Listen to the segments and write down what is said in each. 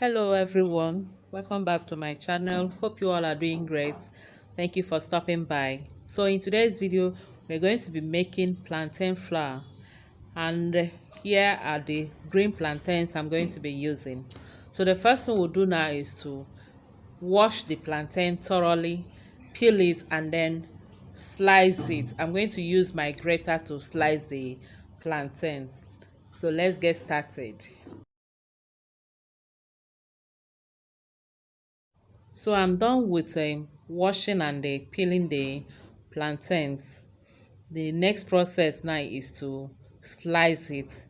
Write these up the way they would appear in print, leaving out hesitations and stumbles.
Hello everyone, welcome back to my channel. Hope you all are doing great. Thank you for stopping by. So in today's video we're going to be making plantain flour, and here are the green plantains I'm going to be using. So the first thing we'll do now is to wash the plantain thoroughly, peel it, and then slice it. I'm going to use my grater to slice the plantains. So let's get started. So I'm done with washing and peeling the plantains. The next process now is to slice it.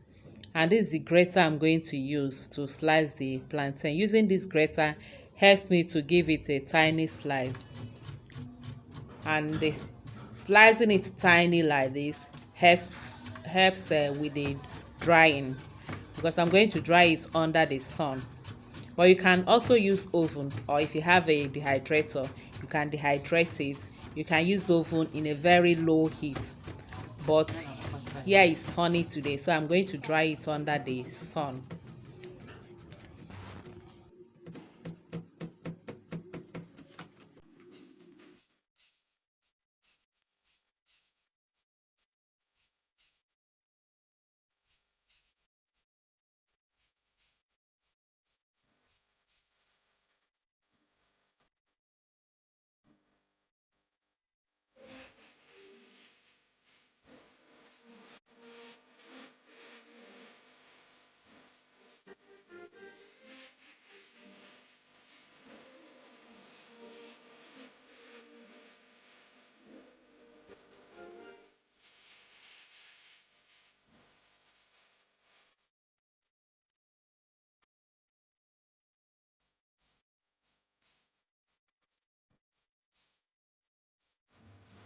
And this is the grater I'm going to use to slice the plantain. Using this grater helps me to give it a tiny slice. And slicing it tiny like this helps with the drying, because I'm going to dry it under the sun. But you can also use oven, or if you have a dehydrator you can dehydrate it. You can use oven in a very low heat, but here is sunny today, so I'm going to dry it under the sun.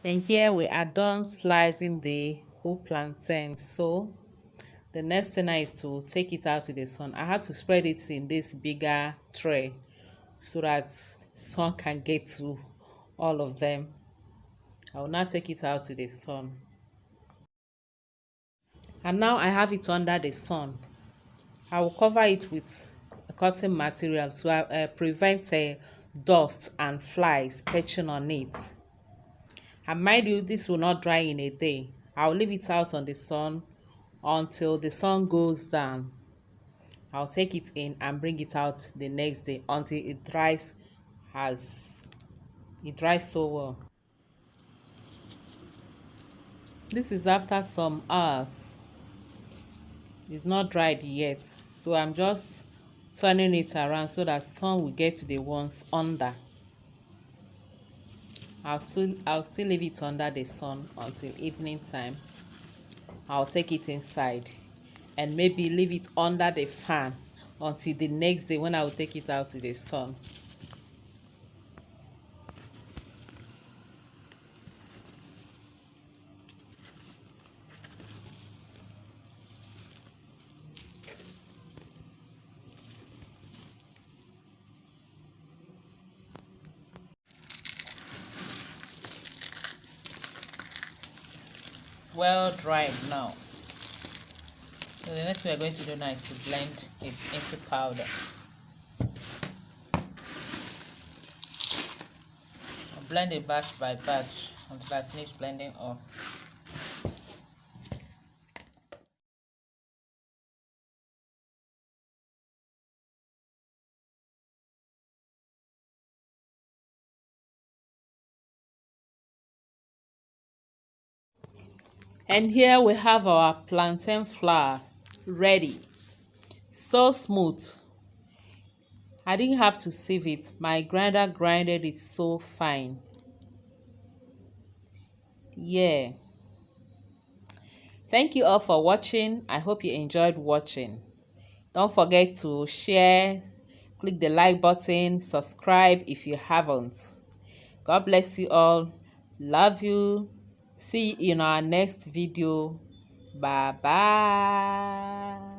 Then here we are done slicing the whole plantain. So the next thing is to take it out to the sun. I have to spread it in this bigger tray so that sun can get to all of them. I will now take it out to the sun. And now I have it under the sun. I will cover it with a cotton material to prevent dust and flies perching on it. And mind you, this will not dry in a day. I'll leave it out on the sun until the sun goes down. I'll take it in and bring it out the next day until it dries so well. This is after some hours. It's not dried yet, so I'm just turning it around so that sun will get to the ones under. I'll still leave it under the sun until evening time. I'll take it inside and maybe leave it under the fan until the next day when I will take it out to the sun. Well dried now. So the next thing we're going to do now is to blend it into powder. I'll blend it batch by batch until I finish blending all. And here we have our plantain flour ready. So smooth. I didn't have to sieve it. My grinder grinded it so fine. Yeah. Thank you all for watching. I hope you enjoyed watching. Don't forget to share, click the like button, subscribe if you haven't. God bless you all. Love you. See you in our next video. Bye bye.